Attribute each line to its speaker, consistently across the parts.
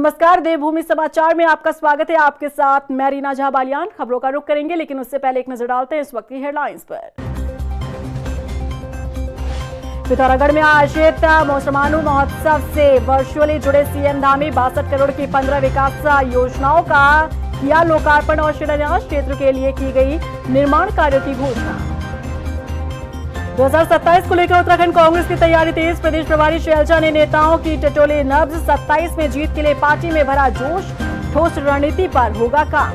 Speaker 1: नमस्कार, देवभूमि समाचार में आपका स्वागत है। आपके साथ मैं रीना झा बालियान। खबरों का रुख करेंगे, लेकिन उससे पहले एक नजर डालते हैं इस वक्त की हेडलाइंस पर। पिथौरागढ़ में आयोजित मौसमानु महोत्सव से वर्चुअली जुड़े सीएम धामी 62 करोड़ की 15 विकास योजनाओं का किया लोकार्पण और शिलान्यास। क्षेत्र के लिए की गई निर्माण कार्यों की घोषणा। 2027 को लेकर उत्तराखंड कांग्रेस की तैयारी तेज। प्रदेश प्रभारी शैलजा ने नेताओं की टटोली नब्ज। 27 में जीत के लिए पार्टी में भरा जोश। ठोस रणनीति पर होगा काम।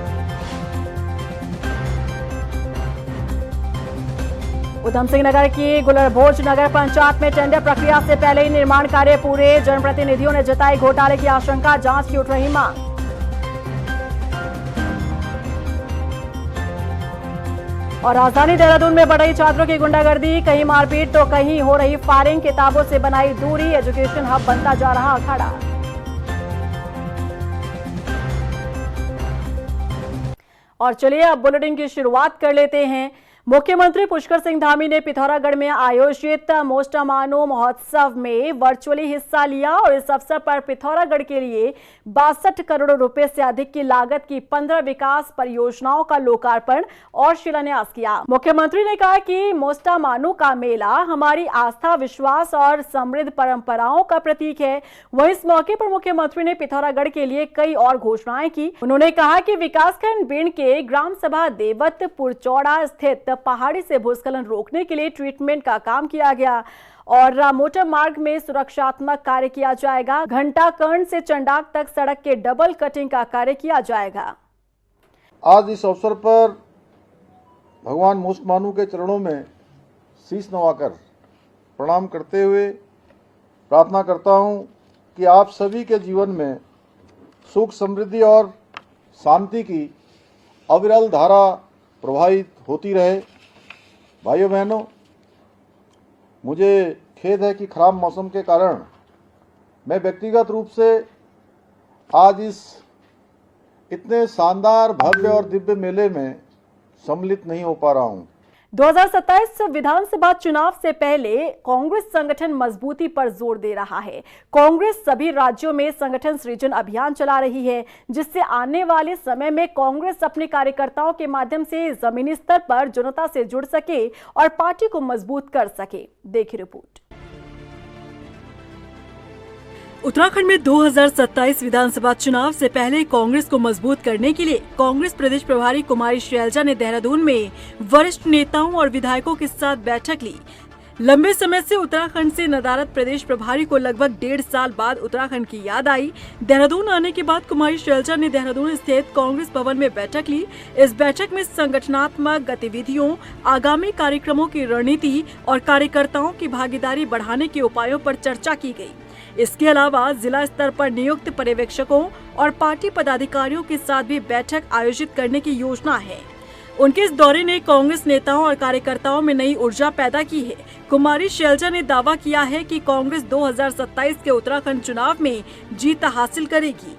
Speaker 1: उधम सिंह नगर की गुलरभोज नगर पंचायत में टेंडर प्रक्रिया से पहले ही निर्माण कार्य पूरे। जनप्रतिनिधियों ने जताई घोटाले की आशंका। जांच की उठ रही मांग। और राजधानी देहरादून में बढ़ रही छात्रों की गुंडागर्दी। कहीं मारपीट तो कहीं हो रही फायरिंग। किताबों से बनाई दूरी। एजुकेशन हब बनता जा रहा अखाड़ा। और चलिए अब बुलेटिन की शुरुआत कर लेते हैं। मुख्यमंत्री पुष्कर सिंह धामी ने पिथौरागढ़ में आयोजित मौसमानु महोत्सव में वर्चुअली हिस्सा लिया और इस अवसर पर पिथौरागढ़ के लिए 62 करोड़ रुपए से अधिक की लागत की 15 विकास परियोजनाओं का लोकार्पण और शिलान्यास किया। मुख्यमंत्री ने कहा कि मौसमानु का मेला हमारी आस्था, विश्वास और समृद्ध परंपराओं का प्रतीक है। वहीं इस मौके पर मुख्यमंत्री ने पिथौरागढ़ के लिए कई और घोषणाएं की। उन्होंने कहा कि विकासखंड बीण के ग्राम सभा देवतपुर चौड़ा स्थित पहाड़ी से भूस्खलन रोकने के लिए ट्रीटमेंट का काम किया गया और मोटर मार्ग में सुरक्षात्मक कार्य किया जाएगा। घंटाकर्ण से चंडाक तक सड़क के डबल कटिंग का कार्य किया जाएगा।
Speaker 2: आज इस अवसर पर भगवान मौसमानु के चरणों में शीश नवाकर प्रणाम करते हुए प्रार्थना करता हूं कि आप सभी के जीवन में सुख, समृद्धि और शांति की अविरल धारा प्रवाहित होती रहे। भाइयों बहनों, मुझे खेद है कि खराब मौसम के कारण मैं व्यक्तिगत रूप से आज इस इतने शानदार, भव्य और दिव्य मेले में सम्मिलित नहीं हो पा रहा हूं।
Speaker 1: 2027 विधानसभा चुनाव से पहले कांग्रेस संगठन मजबूती पर जोर दे रहा है। कांग्रेस सभी राज्यों में संगठन सृजन अभियान चला रही है, जिससे आने वाले समय में कांग्रेस अपने कार्यकर्ताओं के माध्यम से जमीनी स्तर पर जनता से जुड़ सके और पार्टी को मजबूत कर सके। देखिए रिपोर्ट। उत्तराखंड में 2027 विधानसभा चुनाव से पहले कांग्रेस को मजबूत करने के लिए कांग्रेस प्रदेश प्रभारी कुमारी शैलजा ने देहरादून में वरिष्ठ नेताओं और विधायकों के साथ बैठक ली। लंबे समय से उत्तराखंड से नदारद प्रदेश प्रभारी को लगभग 1.5 साल बाद उत्तराखंड की याद आई। देहरादून आने के बाद कुमारी शैलजा ने देहरादून स्थित कांग्रेस भवन में बैठक ली। इस बैठक में संगठनात्मक गतिविधियों, आगामी कार्यक्रमों की रणनीति और कार्यकर्ताओं की भागीदारी बढ़ाने के उपायों पर चर्चा की गई। इसके अलावा जिला स्तर पर नियुक्त पर्यवेक्षकों और पार्टी पदाधिकारियों के साथ भी बैठक आयोजित करने की योजना है। उनके इस दौरे ने कांग्रेस नेताओं और कार्यकर्ताओं में नई ऊर्जा पैदा की है। कुमारी शैलजा ने दावा किया है कि कांग्रेस 2027 के उत्तराखंड चुनाव में जीत हासिल करेगी।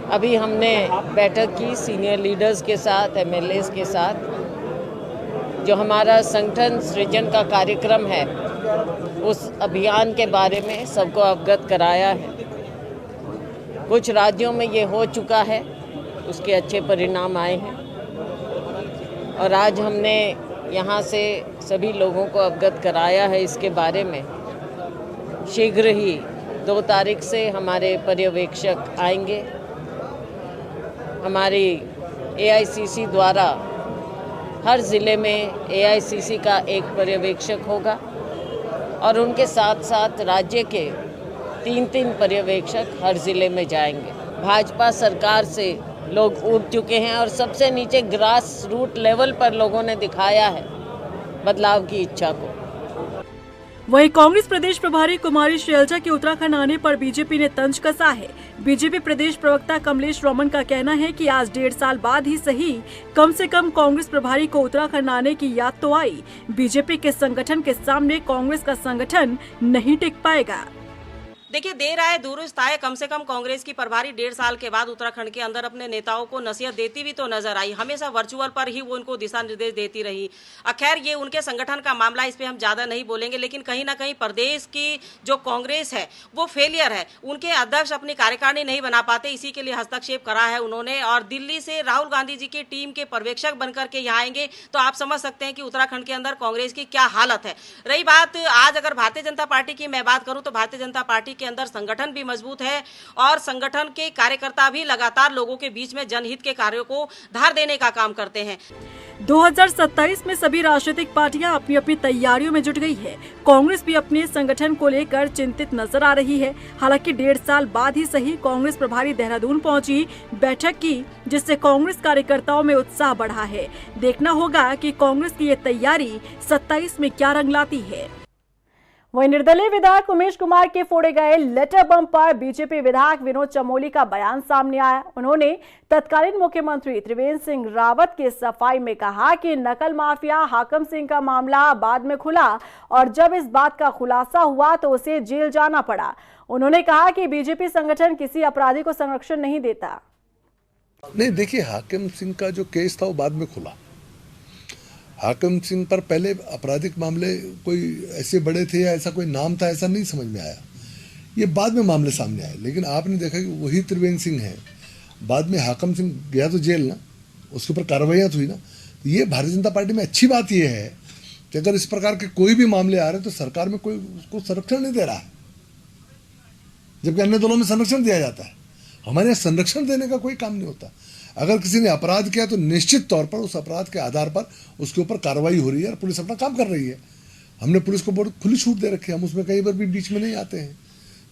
Speaker 3: अभी हमने बैठक की सीनियर लीडर्स के साथ, एमएलएस के साथ। जो हमारा संगठन सृजन का कार्यक्रम है, उस अभियान के बारे में सबको अवगत कराया है। कुछ राज्यों में ये हो चुका है, उसके अच्छे परिणाम आए हैं और आज हमने यहाँ से सभी लोगों को अवगत कराया है इसके बारे में। शीघ्र ही 2 तारीख से हमारे पर्यवेक्षक आएंगे। हमारी एआईसीसी द्वारा हर ज़िले में एआईसीसी का एक पर्यवेक्षक होगा और उनके साथ साथ राज्य के 3-3 पर्यवेक्षक हर ज़िले में जाएंगे। भाजपा सरकार से लोग ऊब चुके हैं और सबसे नीचे ग्रास रूट लेवल पर लोगों ने दिखाया है बदलाव की इच्छा को।
Speaker 1: वहीं कांग्रेस प्रदेश प्रभारी कुमारी शैलजा के उत्तराखंड आने पर बीजेपी ने तंज कसा है। बीजेपी प्रदेश प्रवक्ता कमलेश रोमन का कहना है कि आज 1.5 साल बाद ही सही, कम से कम कांग्रेस प्रभारी को उत्तराखंड आने की याद तो आई। बीजेपी के संगठन के सामने कांग्रेस का संगठन नहीं टिक पाएगा।
Speaker 4: देखिए, देर आए दुरुस्त आए, कम से कम कांग्रेस की प्रभारी 1.5 साल के बाद उत्तराखंड के अंदर अपने नेताओं को नसीहत देती भी तो नजर आई। हमेशा वर्चुअल पर ही वो उनको दिशा निर्देश देती रही। खैर, ये उनके संगठन का मामला, इस पे हम ज्यादा नहीं बोलेंगे, लेकिन कहीं ना कहीं प्रदेश की जो कांग्रेस है वो फेलियर है। उनके अध्यक्ष अपनी कार्यकारिणी नहीं बना पाते, इसी के लिए हस्तक्षेप करा है उन्होंने। और दिल्ली से राहुल गांधी जी की टीम के पर्यवेक्षक बनकर के यहाँ आएंगे तो आप समझ सकते हैं कि उत्तराखंड के अंदर कांग्रेस की क्या हालत है। रही बात आज अगर भारतीय जनता पार्टी की मैं बात करूं तो भारतीय जनता पार्टी के अंदर संगठन भी मजबूत है और संगठन के कार्यकर्ता भी लगातार लोगों के बीच में जनहित के कार्यों को धार देने का काम करते हैं।
Speaker 1: 2027 में सभी राजनीतिक पार्टियां अपनी अपनी तैयारियों में जुट गई है। कांग्रेस भी अपने संगठन को लेकर चिंतित नजर आ रही है। हालांकि 1.5 साल बाद ही सही कांग्रेस प्रभारी देहरादून पहुंची, बैठक की, जिससे कांग्रेस कार्यकर्ताओं में उत्साह बढ़ा है। देखना होगा कि कांग्रेस की ये तैयारी 27 में क्या रंग लाती है। वहीं निर्दलीय विधायक उमेश कुमार के फोड़े गए लेटर बम पर बीजेपी विधायक विनोद चमोली का बयान सामने आया। उन्होंने तत्कालीन मुख्यमंत्री त्रिवेंद्र सिंह रावत के सफाई में कहा कि नकल माफिया हाकम सिंह का मामला बाद में खुला और जब इस बात का खुलासा हुआ तो उसे जेल जाना पड़ा। उन्होंने कहा कि बीजेपी संगठन किसी अपराधी को संरक्षण नहीं देता।
Speaker 5: नहीं, देखिए, हाकिम सिंह का जो केस था वो बाद में खुला। हाकिम सिंह पर पहले आपराधिक मामले कोई ऐसे बड़े थे या ऐसा कोई नाम था, ऐसा नहीं समझ में आया। ये बाद में मामले सामने आए। लेकिन आपने देखा कि वही त्रिवेंद्र सिंह है, बाद में हाकिम सिंह गया तो जेल ना, उसके ऊपर कार्रवाइयाँ हुई ना। तो ये भारतीय जनता पार्टी में अच्छी बात ये है कि अगर इस प्रकार के कोई भी मामले आ रहे हैं तो सरकार में कोई उसको संरक्षण नहीं दे रहा है, जबकि अन्य दलों में संरक्षण दिया जाता है। हमारे यहाँ संरक्षण देने का कोई काम नहीं होता। अगर किसी ने अपराध किया तो निश्चित तौर पर उस अपराध के आधार पर उसके ऊपर कार्रवाई हो रही है और पुलिस अपना काम कर रही है। हमने पुलिस को बहुत खुली छूट दे रखी है, हम उसमें कई बार भी बीच में नहीं आते हैं।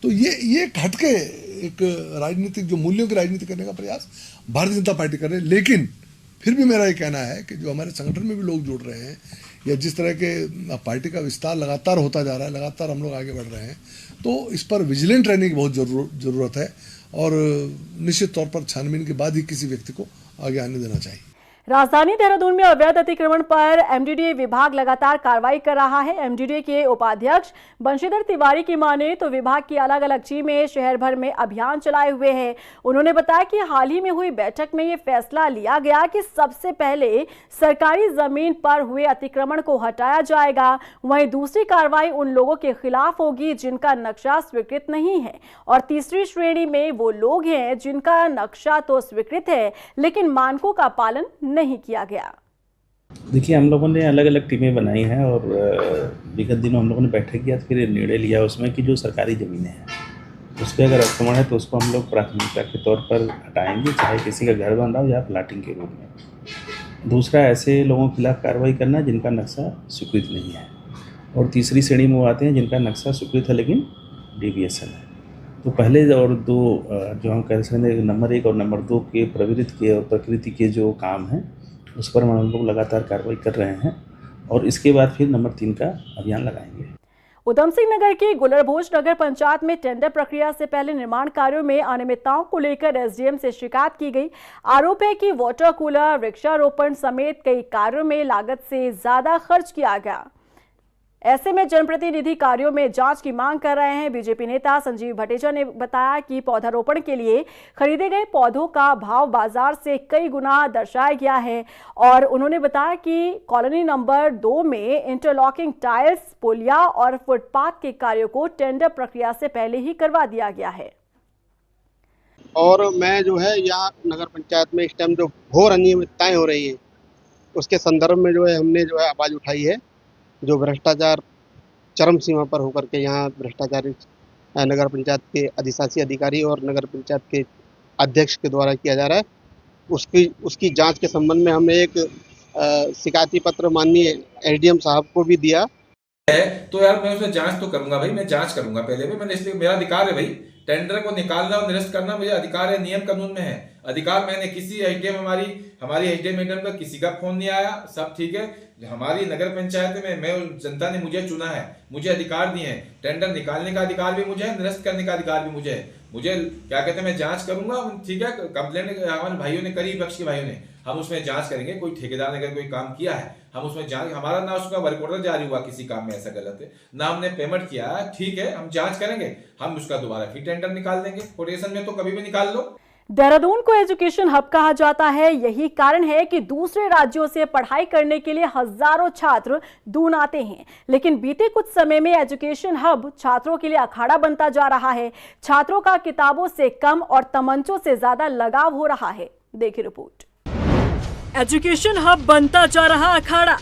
Speaker 5: तो ये हटके एक राजनीतिक जो मूल्यों की राजनीति करने का प्रयास भारतीय जनता पार्टी कर रही है। लेकिन फिर भी मेरा ये कहना है कि जो हमारे संगठन में भी लोग जुड़ रहे हैं या जिस तरह के पार्टी का विस्तार लगातार होता जा रहा है, लगातार हम लोग आगे बढ़ रहे हैं, तो इस पर विजिलेंट रहने की बहुत ज़रूरत है और निश्चित तौर पर छानबीन के बाद ही किसी व्यक्ति को आगे आने देना चाहिए।
Speaker 1: राजधानी देहरादून में अवैध अतिक्रमण पर एमडीडीए विभाग लगातार कार्रवाई कर रहा है। एमडीडीए के उपाध्यक्ष बंशीधर तिवारी की माने तो विभाग की अलग अलग टीमें शहर भर में अभियान चलाए हुए हैं। उन्होंने बताया कि हाल ही में हुई बैठक में ये फैसला लिया गया कि सबसे पहले सरकारी जमीन पर हुए अतिक्रमण को हटाया जाएगा। वहीं दूसरी कार्रवाई उन लोगों के खिलाफ होगी जिनका नक्शा स्वीकृत नहीं है और तीसरी श्रेणी में वो लोग हैं जिनका नक्शा तो स्वीकृत है लेकिन मानकों का पालन नहीं किया गया।
Speaker 6: देखिए, हम लोगों ने अलग अलग टीमें बनाई हैं और विगत दिनों हम लोगों ने बैठक किया तो फिर निर्णय लिया उसमें कि जो सरकारी ज़मीनें हैं उस पर अगर आक्रमण है तो उसको हम लोग प्राथमिकता के तौर पर हटाएंगे, चाहे किसी का घर बन रहा हो या प्लाटिंग के रूप में। दूसरा, ऐसे लोगों के खिलाफ कार्रवाई करना जिनका नक्शा स्वीकृत नहीं है और तीसरी श्रेणी में वो आते हैं जिनका नक्शा स्वीकृत है लेकिन डेविएशन है। तो पहले और दो जो हम कह सकते हैं नंबर 1 और नंबर 2 के प्रवृत्ति के और प्रकृति के जो काम हैं उस पर हम लोग लगातार कार्रवाई कर रहे हैं और इसके बाद फिर नंबर 3 का अभियान लगाएंगे।
Speaker 1: उधम सिंह नगर की गुलरभोज नगर पंचायत में टेंडर प्रक्रिया से पहले निर्माण कार्यों में अनियमितताओं को लेकर एसडीएम से शिकायत की गई। आरोप है कि वाटर कूलर, वृक्षारोपण समेत कई कार्यों में लागत से ज्यादा खर्च किया गया। ऐसे में जनप्रतिनिधि कार्यों में जांच की मांग कर रहे हैं। बीजेपी नेता संजीव भटेजा ने बताया कि पौधारोपण के लिए खरीदे गए पौधों का भाव बाजार से कई गुना दर्शाया गया है और उन्होंने बताया कि कॉलोनी नंबर 2 में इंटरलॉकिंग टाइल्स, पुलिया और फुटपाथ के कार्यों को टेंडर प्रक्रिया से पहले ही करवा दिया गया है।
Speaker 7: और मैं जो है यहाँ नगर पंचायत में इस टाइम जो घोर अनियमितताएं हो रही है उसके संदर्भ में जो है हमने जो है आवाज़ उठाई है। जो भ्रष्टाचार चरम सीमा पर होकर के यहाँ भ्रष्टाचारी नगर पंचायत के अधिशासी अधिकारी और नगर पंचायत के अध्यक्ष के द्वारा किया जा रहा है, उसकी जांच के संबंध में हमने एक शिकायती पत्र माननीय एसडीएम साहब को भी दिया
Speaker 8: है। तो यार मैं उसमें जांच तो करूंगा भाई, मैं जांच करूंगा पहले भी, मैंने इसलिए मेरा अधिकार है भाई, टेंडर को निकालना और निरस्त करना मुझे अधिकार है, नियम कानून में है अधिकार। मैंने किसी एसडीएम हमारी एसडीएम मैडम का किसी का फोन नहीं आया, सब ठीक है। हमारी नगर पंचायत में मैं जनता ने मुझे चुना है, मुझे अधिकार दिए हैं, टेंडर निकालने का अधिकार भी मुझे है, निरस्त करने का अधिकार भी मुझे है। मुझे क्या कहते हैं, मैं जांच करूंगा, ठीक है। कंप्लेंट हमारे भाइयों ने करी, विपक्ष के भाइयों ने, हम उसमें जांच करेंगे। कोई ठेकेदार ने अगर कोई काम किया है, हम उसमें जांच, हमारा ना उसका वर्क ऑर्डर जारी हुआ किसी काम में ऐसा गलत है, ना हमने पेमेंट किया है, ठीक है, हम जांच करेंगे, हम उसका दोबारा फिर टेंडर निकाल देंगे। कोटेशन में तो कभी भी निकाल लो।
Speaker 1: देहरादून को एजुकेशन हब कहा जाता है। यही कारण है कि दूसरे राज्यों से पढ़ाई करने के लिए हजारों छात्र दून आते हैं। लेकिन बीते कुछ समय में एजुकेशन हब छात्रों के लिए अखाड़ा बनता जा रहा है। छात्रों का किताबों से कम और तमंचों से ज्यादा लगाव हो रहा है। देखिए रिपोर्ट। एजुकेशन हब बनता जा रहा अखाड़ा।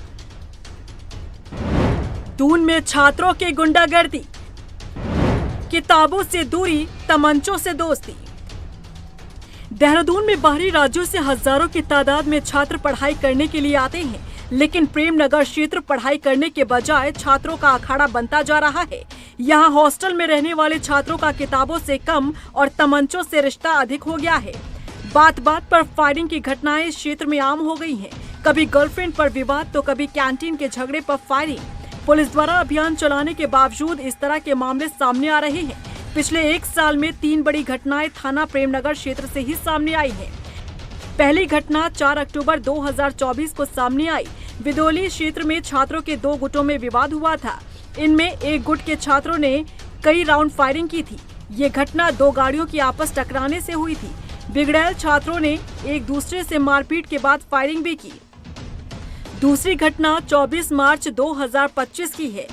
Speaker 1: दून में छात्रों की गुंडागर्दी, किताबों से दूरी, तमंचों से दोस्ती। देहरादून में बाहरी राज्यों से हजारों की तादाद में छात्र पढ़ाई करने के लिए आते हैं, लेकिन प्रेमनगर क्षेत्र पढ़ाई करने के बजाय छात्रों का अखाड़ा बनता जा रहा है। यहाँ हॉस्टल में रहने वाले छात्रों का किताबों से कम और तमंचों से रिश्ता अधिक हो गया है। बात बात पर फायरिंग की घटनाएं इस क्षेत्र में आम हो गई हैं। कभी गर्लफ्रेंड पर विवाद तो कभी कैंटीन के झगड़े पर फायरिंग। पुलिस द्वारा अभियान चलाने के बावजूद इस तरह के मामले सामने आ रहे हैं। पिछले 1 साल में 3 बड़ी घटनाएं थाना प्रेमनगर क्षेत्र से ही सामने आई हैं। पहली घटना 4 अक्टूबर 2024 को सामने आई। विदोली क्षेत्र में छात्रों के 2 गुटों में विवाद हुआ था। इनमें एक गुट के छात्रों ने कई राउंड फायरिंग की थी। ये घटना 2 गाड़ियों की आपस टकराने से हुई थी। बिगड़ैल छात्रों ने एक दूसरे से मारपीट के बाद फायरिंग भी की। दूसरी घटना 24 मार्च 2025 की है।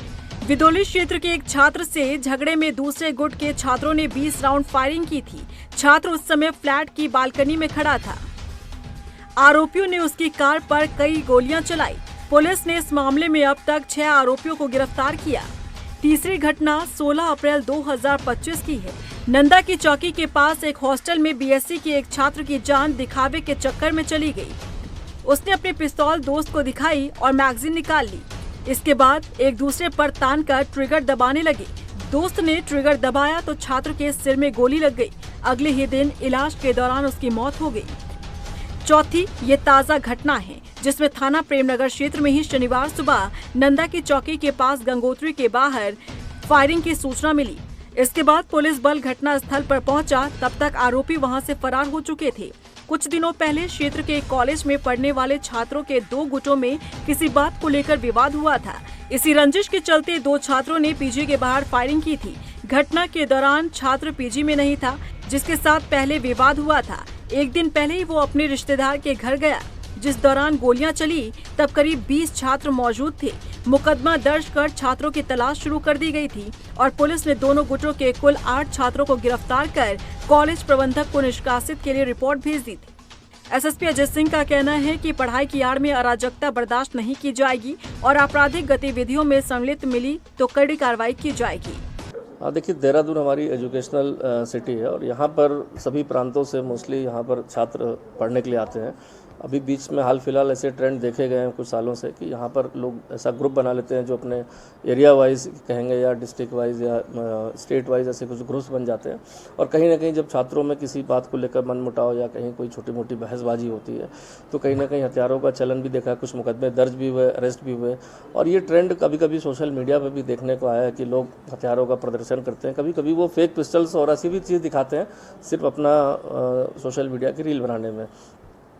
Speaker 1: विदोली क्षेत्र के एक छात्र से झगड़े में दूसरे गुट के छात्रों ने 20 राउंड फायरिंग की थी। छात्र उस समय फ्लैट की बालकनी में खड़ा था। आरोपियों ने उसकी कार पर कई गोलियां चलाई। पुलिस ने इस मामले में अब तक 6 आरोपियों को गिरफ्तार किया। तीसरी घटना 16 अप्रैल 2025 की है। नंदा की चौकी के पास एक हॉस्टल में बीएससी के एक छात्र की जान दिखावे के चक्कर में चली गई। उसने अपनी पिस्तौल दोस्त को दिखाई और मैगजीन निकाल ली। इसके बाद एक दूसरे पर तान कर ट्रिगर दबाने लगे। दोस्त ने ट्रिगर दबाया तो छात्र के सिर में गोली लग गई। अगले ही दिन इलाज के दौरान उसकी मौत हो गई। चौथी ये ताज़ा घटना है जिसमें थाना प्रेमनगर क्षेत्र में ही शनिवार सुबह नंदा की चौकी के पास गंगोत्री के बाहर फायरिंग की सूचना मिली। इसके बाद पुलिस बल घटना स्थल पर पहुंचा। तब तक आरोपी वहां से फरार हो चुके थे। कुछ दिनों पहले क्षेत्र के एक कॉलेज में पढ़ने वाले छात्रों के 2 गुटों में किसी बात को लेकर विवाद हुआ था। इसी रंजिश के चलते 2 छात्रों ने पीजी के बाहर फायरिंग की थी। घटना के दौरान छात्र पीजी में नहीं था जिसके साथ पहले विवाद हुआ था। एक दिन पहले ही वो अपने रिश्तेदार के घर गया। जिस दौरान गोलियां चली तब करीब 20 छात्र मौजूद थे। मुकदमा दर्ज कर छात्रों की तलाश शुरू कर दी गई थी और पुलिस ने दोनों गुटों के कुल 8 छात्रों को गिरफ्तार कर कॉलेज प्रबंधक को निष्कासित के लिए रिपोर्ट भेज दी थी। एसएसपी अजय सिंह का कहना है कि पढ़ाई की आड़ में अराजकता बर्दाश्त नहीं की जाएगी और आपराधिक गतिविधियों में संलिप्त मिली तो कड़ी कार्रवाई की जाएगी।
Speaker 9: देखिए, देहरादून हमारी एजुकेशनल सिटी है और यहाँ पर सभी प्रांतों से मोस्टली यहाँ पर छात्र पढ़ने के लिए आते हैं। अभी बीच में हाल फिलहाल ऐसे ट्रेंड देखे गए हैं कुछ सालों से कि यहाँ पर लोग ऐसा ग्रुप बना लेते हैं जो अपने एरिया वाइज कहेंगे या डिस्ट्रिक्ट वाइज या स्टेट वाइज ऐसे कुछ ग्रुप्स बन जाते हैं। और कहीं ना कहीं जब छात्रों में किसी बात को लेकर मनमुटाव या कहीं कोई छोटी मोटी बहसबाजी होती है तो कहीं ना कहीं हथियारों का चलन भी देखा, कुछ मुकदमे दर्ज भी हुए, अरेस्ट भी हुए। और ये ट्रेंड कभी कभी सोशल मीडिया पर भी देखने को आया है कि लोग हथियारों का प्रदर्शन करते हैं। कभी कभी वो फेक पिस्टल्स और ऐसी भी चीज़ दिखाते हैं सिर्फ अपना सोशल मीडिया की रील बनाने में।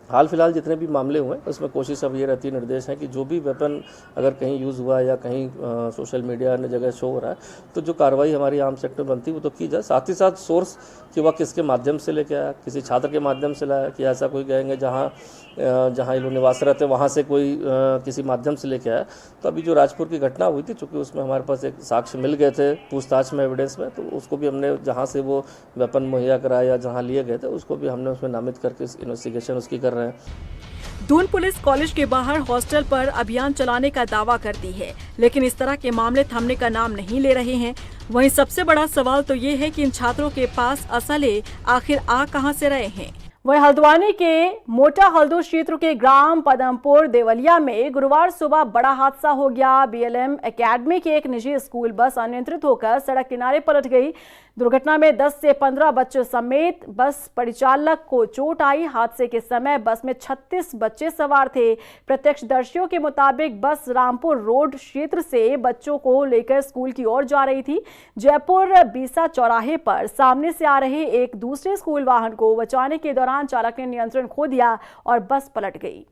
Speaker 9: हाल फिलहाल जितने भी मामले हुए उसमें कोशिश अब ये रहती है, निर्देश है कि जो भी वेपन अगर कहीं यूज़ हुआ या कहीं सोशल मीडिया अन्य जगह शो हो रहा है तो जो कार्रवाई हमारी आम सेक्टर बनती है वो तो की जाए। साथ ही साथ सोर्स कि वह किसके माध्यम से लेके आया, किसी छात्र के माध्यम से लाया कि ऐसा कोई कहेंगे जहाँ ये लोग निवासरत है वहाँ से कोई किसी माध्यम से लेके आया। तो अभी जो राजपुर की घटना हुई थी, चूँकि उसमें हमारे पास एक साक्ष्य मिल गए थे पूछताछ में, एविडेंस में, तो उसको भी हमने जहाँ से वो वेपन मुहैया कराया या जहाँ लिए गए थे उसको भी हमने उसमें नामित करके इन्वेस्टिगेशन उसकी कर रहे हैं।
Speaker 1: दून पुलिस कॉलेज के बाहर हॉस्टल पर अभियान चलाने का दावा करती है, लेकिन इस तरह के मामले थमने का नाम नहीं ले रहे हैं। वहीं सबसे बड़ा सवाल तो ये है कि इन छात्रों के पास असले आखिर आ कहां से रहे हैं। वहीं हल्द्वानी के मोटा हल्दू क्षेत्र के ग्राम पदमपुर देवलिया में गुरुवार सुबह बड़ा हादसा हो गया। बीएलएम एकेडमी की एक निजी स्कूल बस अनियंत्रित होकर सड़क किनारे पलट गई। दुर्घटना में 10 से 15 बच्चों समेत बस परिचालक को चोट आई। हादसे के समय बस में 36 बच्चे सवार थे। प्रत्यक्षदर्शियों के मुताबिक बस रामपुर रोड क्षेत्र से बच्चों को लेकर स्कूल की ओर जा रही थी। जयपुर बीसा चौराहे पर सामने से आ रहे एक दूसरे स्कूल वाहन को बचाने के दौरान दौरान चालक ने नियंत्रण खो दिया और बस पलट गई।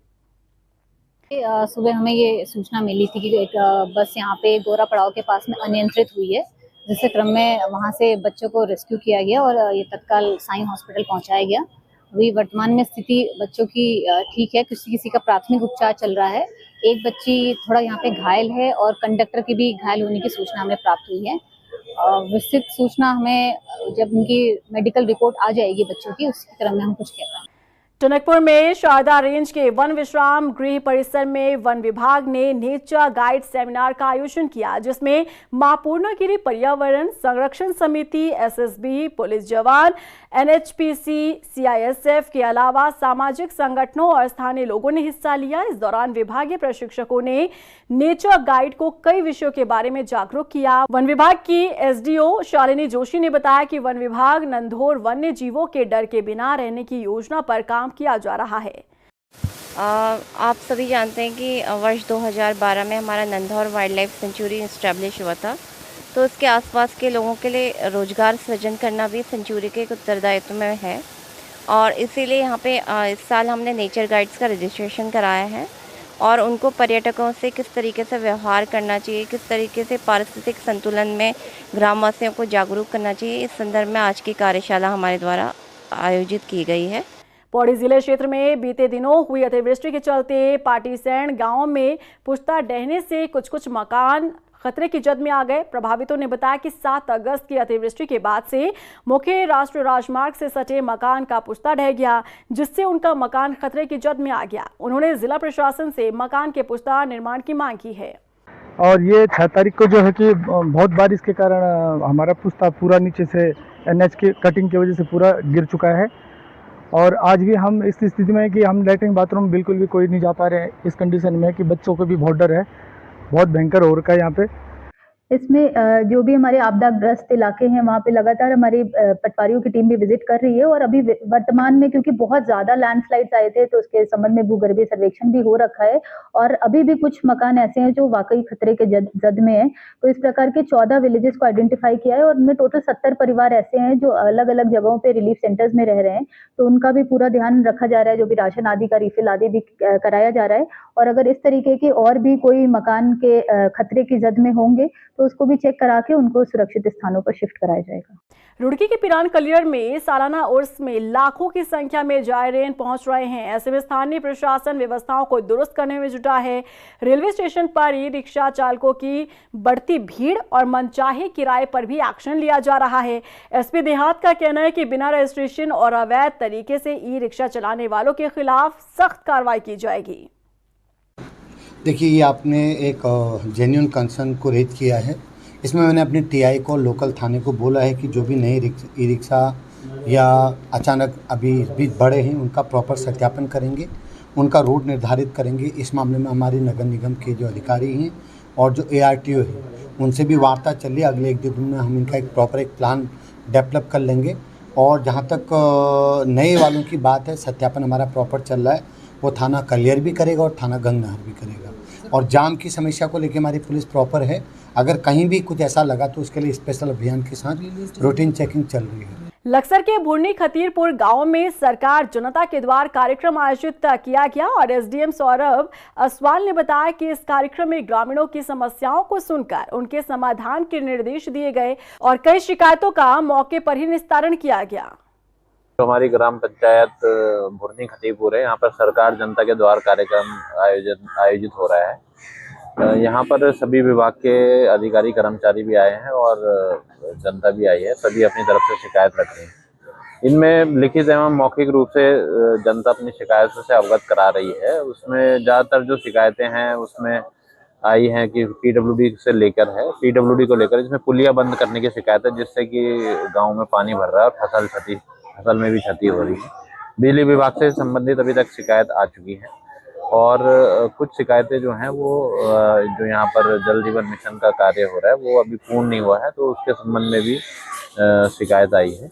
Speaker 10: सुबह हमें ये सूचना मिली थी कि एक बस यहाँ पे गोरा पड़ाव के पास में अनियंत्रित हुई है, जिससे क्रम में वहाँ से बच्चों को रेस्क्यू किया गया और ये तत्काल साईं हॉस्पिटल पहुँचाया गया। अभी वर्तमान में स्थिति बच्चों की ठीक है, किसी का प्राथमिक उपचार चल रहा है। एक बच्ची थोड़ा यहाँ पे घायल है और कंडक्टर की भी घायल होने की सूचना हमें प्राप्त हुई है। विस्तृत सूचना हमें जब उनकी मेडिकल रिपोर्ट आ जाएगी बच्चों की, उसके क्रम में हम कुछ कह पाएंगे।
Speaker 1: टनकपुर में शारदा रेंज के वन विश्राम गृह परिसर में वन विभाग ने नेचर गाइड सेमिनार का आयोजन किया, जिसमें मां पूर्णागिरी पर्यावरण संरक्षण समिति, एसएसबी, पुलिस जवान, एनएचपीसी, सीआईएसएफ के अलावा सामाजिक संगठनों और स्थानीय लोगों ने हिस्सा लिया। इस दौरान विभागीय प्रशिक्षकों ने नेचर गाइड को कई विषयों के बारे में जागरूक किया। वन विभाग की एसडीओ शालिनी जोशी ने बताया कि वन विभाग नंधौर वन्य जीवों के डर के बिना रहने की योजना पर काम किया जा रहा है।
Speaker 11: आप सभी जानते हैं कि वर्ष 2012 में हमारा Nandhaur wild life sanctuary establish हुआ था, तो इसके आसपास के लोगों के लिए रोजगार सृजन करना भी सेंचुरी के उत्तरदायित्व में है और इसीलिए यहाँ पे इस साल हमने नेचर गाइड्स का रजिस्ट्रेशन कराया है और उनको पर्यटकों से किस तरीके से व्यवहार करना चाहिए, किस तरीके से पारिस्थितिक संतुलन में ग्रामवासियों को जागरूक करना चाहिए, इस संदर्भ में आज की कार्यशाला हमारे द्वारा आयोजित की गई है।
Speaker 1: पौड़ी जिले क्षेत्र में बीते दिनों हुई अतिवृष्टि के चलते पाटीसैण गांव में पुश्ता ढहने से कुछ मकान खतरे की जद में आ गए। प्रभावितों ने बताया कि 7 अगस्त की अतिवृष्टि के बाद से मुख्य राष्ट्रीय राजमार्ग से सटे मकान का पुश्ता ढह गया, जिससे उनका मकान खतरे की जद में आ गया। उन्होंने जिला प्रशासन से मकान के पुश्ता निर्माण की मांग की है।
Speaker 12: और ये 6 तारीख को जो है कि बहुत बारिश के कारण हमारा पुश्ता पूरा नीचे से एनएच की कटिंग की वजह से पूरा गिर चुका है और आज भी हम इस स्थिति में है कि हम लैट्रिन बाथरूम बिल्कुल भी कोई नहीं जा पा रहे हैं। इस कंडीशन में कि बच्चों को भी बहुत डर है, बहुत भयंकर हो रखा है यहाँ पे।
Speaker 10: इसमें जो भी हमारे आपदाग्रस्त इलाके हैं वहाँ पे लगातार हमारी पटवारियों की टीम भी विजिट कर रही है और अभी वर्तमान में क्योंकि बहुत ज्यादा लैंडस्लाइड्स आए थे तो उसके संबंध में भूगर्भीय सर्वेक्षण भी हो रखा है और अभी भी कुछ मकान ऐसे हैं जो वाकई खतरे के जद में है। तो इस प्रकार के 14 विलेजेस को आइडेंटिफाई किया है और उनमें टोटल 70 परिवार ऐसे हैं जो अलग अलग जगहों पे रिलीफ सेंटर्स में रह रहे हैं, तो उनका भी पूरा ध्यान रखा जा रहा है, जो भी राशन आदि का रिफिल आदि भी कराया जा रहा है। और अगर इस तरीके के और भी कोई मकान के खतरे की जद में होंगे तो उसको भी चेक करा के उनको सुरक्षित स्थानों पर शिफ्ट कराया जाएगा।
Speaker 1: रुड़की के पिरान कलियर में सालाना उर्स में लाखों की संख्या में जायरीन पहुंच रहे हैं। ऐसे में स्थानीय प्रशासन व्यवस्थाओं को दुरुस्त करने में जुटा है। रेलवे स्टेशन पर ई रिक्शा चालकों की बढ़ती भीड़ और मनचाहे किराए पर भी एक्शन लिया जा रहा है। एसपी देहात का कहना है कि बिना रजिस्ट्रेशन और अवैध तरीके से ई रिक्शा चलाने वालों के खिलाफ सख्त कार्रवाई की जाएगी।
Speaker 13: देखिए, ये आपने एक जेन्युइन कंसर्न को रेज किया है। इसमें मैंने अपने टीआई को, लोकल थाने को बोला है कि जो भी नए ई रिक्शा या अचानक अभी भी बढ़े हैं उनका प्रॉपर सत्यापन करेंगे, उनका रूट निर्धारित करेंगे। इस मामले में हमारे नगर निगम के जो अधिकारी हैं और जो ARTO है उनसे भी वार्ता चल रही है। अगले 1-2 दिन में हम इनका एक प्रॉपर प्लान डेवलप कर लेंगे। और जहाँ तक नए वालों की बात है, सत्यापन हमारा प्रॉपर चल रहा है, वो थाना कलियर भी करेगा और थाना गंगनहर भी करेगा। और जाम की समस्या को लेकर हमारी पुलिस प्रॉपर है। अगर कहीं भी कुछ ऐसा लगा तो उसके लिए स्पेशल अभियान के साथ रूटीन चेकिंग चल रही है।
Speaker 1: लक्सर के भुरनी खतीरपुर गांव में सरकार जनता के द्वार कार्यक्रम आयोजित किया गया और एसडीएम सौरभ असवाल ने बताया कि इस कार्यक्रम में ग्रामीणों की समस्याओं को सुनकर उनके समाधान के निर्देश दिए गए और कई शिकायतों का मौके पर ही निस्तारण किया गया।
Speaker 14: तो हमारी ग्राम पंचायत भुरनी खतीपुर है, यहाँ पर सरकार जनता के द्वार कार्यक्रम आयोजित हो रहा है। यहाँ पर सभी विभाग के अधिकारी कर्मचारी भी आए हैं और जनता भी आई है। सभी अपनी तरफ से शिकायत रख रहे हैं। इनमें लिखित एवं मौखिक रूप से जनता अपनी शिकायतों से अवगत करा रही है। उसमें ज़्यादातर जो शिकायतें हैं उसमें आई हैं कि PWD से लेकर है, PWD को लेकर इसमें पुलिया बंद करने की शिकायत है, जिससे कि गाँव में पानी भर रहा है और फसल में भी क्षति हो रही है। बिजली विभाग से संबंधित अभी तक शिकायत आ चुकी है और कुछ शिकायतें जो हैं वो जो यहाँ पर जल जीवन मिशन का कार्य हो रहा है वो अभी पूर्ण नहीं हुआ है, तो उसके संबंध में भी शिकायत आई है।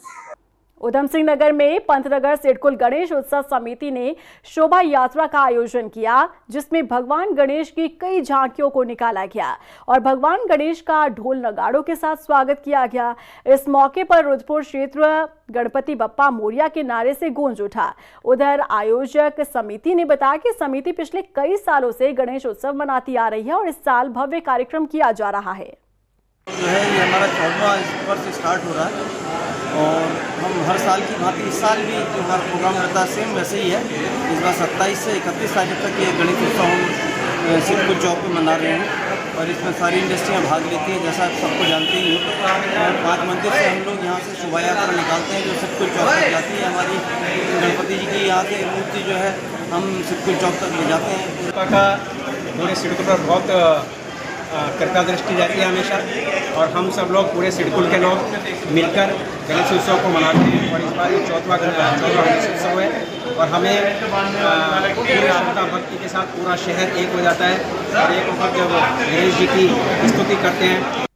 Speaker 1: उधम सिंह नगर में पंतनगर सिडकुल गणेश उत्सव समिति ने शोभा यात्रा का आयोजन किया, जिसमें भगवान गणेश की कई झांकियों को निकाला गया और भगवान गणेश का ढोल नगाड़ों के साथ स्वागत किया गया। इस मौके पर रुद्रपुर क्षेत्र गणपति बप्पा मोरिया के नारे से गूंज उठा। उधर आयोजक समिति ने बताया कि समिति पिछले कई सालों से गणेश उत्सव मनाती आ रही है और इस साल भव्य कार्यक्रम किया जा रहा है।
Speaker 15: जो है ये हमारा 14वां वर्ष स्टार्ट हो रहा है और हम हर साल की भांति इस साल भी जो हमारा प्रोग्राम रहता है सेम वैसे ही है। इस बार 27 से 31 तारीख तक ये गणेश उत्सव हम सिडकुल चौक पे मना रहे हैं और इसमें सारी इंडस्ट्रियाँ भाग लेती हैं। जैसा आप सबको जानते ही हो, 5 मंदिर से हम लोग यहाँ से शोभा यात्रा निकालते हैं जो सिडकुल चौक तक जाती है। हमारी गणपति जी की यहाँ से मूर्ति जो है हम सिडकुल चौक तक ले जाते हैं।
Speaker 16: का पूरे सिडकुल पर बहुत कृपा दृष्टि रहती है हमेशा और हम सब लोग पूरे सिडकुल के लोग मिलकर गणेश उत्सव को मनाते हैं और इस बार ये 4वां गणेश उत्सव है और हमें पूरी श्रद्धा भक्ति के साथ पूरा शहर एक हो जाता है और एक होकर जब गणेश जी की स्तुति करते हैं।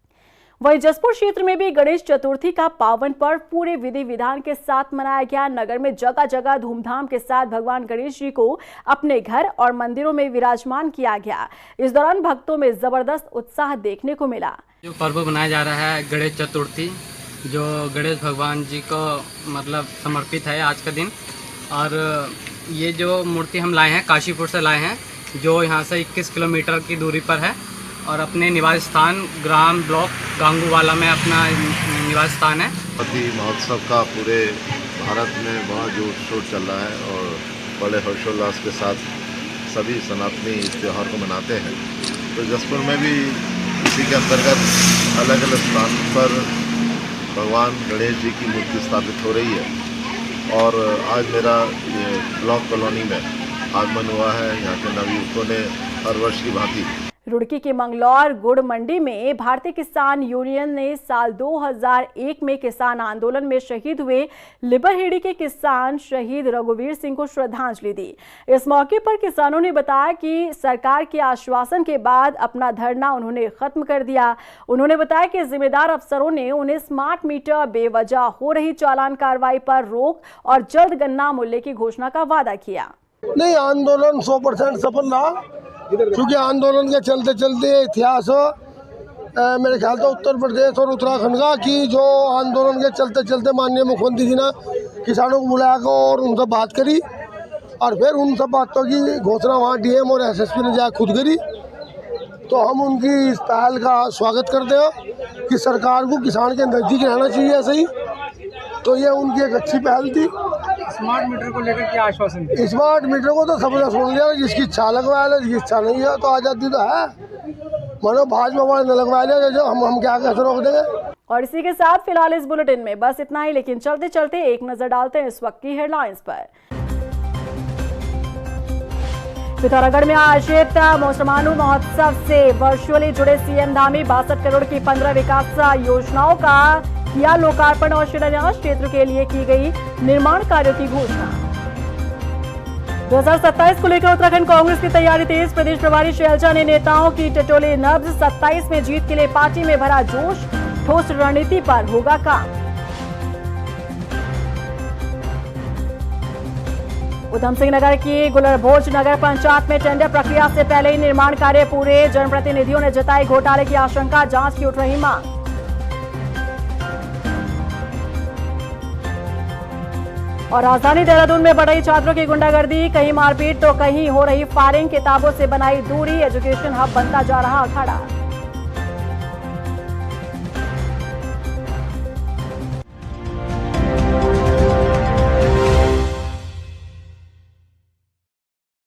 Speaker 1: वहीं जसपुर क्षेत्र में भी गणेश चतुर्थी का पावन पर्व पूरे विधि विधान के साथ मनाया गया। नगर में जगह जगह धूमधाम के साथ भगवान गणेश जी को अपने घर और मंदिरों में विराजमान किया गया। इस दौरान भक्तों में जबरदस्त उत्साह देखने को मिला।
Speaker 17: जो पर्व मनाया जा रहा है गणेश चतुर्थी, जो गणेश भगवान जी को मतलब समर्पित है आज का दिन, और ये जो मूर्ति हम लाए हैं काशीपुर से लाए हैं, जो यहाँ से 21 किलोमीटर की दूरी पर है और अपने निवास स्थान ग्राम ब्लॉक गांगूवाला में अपना निवास स्थान है।
Speaker 18: गणपति महोत्सव का पूरे भारत में बहुत जोर शोर चल रहा है और बड़े हर्षोल्लास के साथ सभी सनातनी इस त्यौहार को मनाते हैं। तो जसपुर में भी इसी के अंतर्गत अलग अलग स्थान पर भगवान गणेश जी की मूर्ति स्थापित हो रही है और आज मेरा ये ब्लॉक कॉलोनी में आगमन हुआ है। यहाँ के नवयुवकों ने हर वर्ष की भांति
Speaker 1: रुड़की के मंगलौर गुड़ मंडी में भारतीय किसान यूनियन ने साल 2001 में किसान आंदोलन में शहीद हुए लिबरहेड़ी के किसान शहीद रघुवीर सिंह को श्रद्धांजलि दी। इस मौके पर किसानों ने बताया कि सरकार के आश्वासन के बाद अपना धरना उन्होंने खत्म कर दिया। उन्होंने बताया कि जिम्मेदार अफसरों ने उन्हें स्मार्ट मीटर, बेवजह हो रही चालान कार्रवाई पर रोक और जल्द गन्ना मूल्य की घोषणा का वादा किया।
Speaker 19: नहीं, आंदोलन 100% सफल रहा क्योंकि आंदोलन के चलते चलते इतिहास मेरे ख्याल से उत्तर प्रदेश और उत्तराखंड का कि जो आंदोलन के चलते चलते माननीय मुख्यमंत्री जी ने किसानों को बुलाया और उनसे बात करी और फिर उन सब बातों की घोषणा वहाँ डीएम और एसएसपी ने जाकर खुद करी। तो हम उनकी इस पहल का स्वागत करते हैं कि सरकार को किसान के नज़दीक रहना चाहिए ऐसे ही। तो ये उनकी एक अच्छी पहल थी।
Speaker 12: स्मार्ट मीटर को लेकर क्या आश्वासन दिया?
Speaker 19: स्मार्ट मीटर को तो सबने सुन लिया, जिसकी इच्छा लगवा ले, जिसकी इच्छा नहीं है तो आज़ादी तो है, मानो भाजपा वाले न लगवा ले, जो हम क्या कैसे रोक देंगे।
Speaker 1: और इसी के साथ फिलहाल इस बुलेटिन में बस इतना ही, लेकिन चलते चलते एक नजर डालते हैं इस वक्त की हेडलाइंस पर। पिथौरागढ़ में आयोजित मौसमानु महोत्सव से वर्चुअली जुड़े सीएम धामी 62 करोड़ की 15 विकास योजनाओं का किया लोकार्पण और शिलान्यास। क्षेत्र के लिए की गई निर्माण कार्यों की घोषणा। 2027 को लेकर उत्तराखंड कांग्रेस की तैयारी तेज। प्रदेश प्रभारी शैलजा ने नेताओं की टटोली नब्ज। 27 में जीत के लिए पार्टी में भरा जोश। ठोस रणनीति पर होगा काम। उधम सिंह नगर की गुलरभोज नगर पंचायत में टेंडर प्रक्रिया से पहले ही निर्माण कार्य पूरे। जनप्रतिनिधियों ने जताई घोटाले की आशंका, जांच की उठ रही मांग। और राजधानी देहरादून में बढ़ रही छात्रों की गुंडागर्दी, कहीं मारपीट तो कहीं हो रही फायरिंग। किताबों से बनाई दूरी, एजुकेशन हब बनता जा रहा अखाड़ा।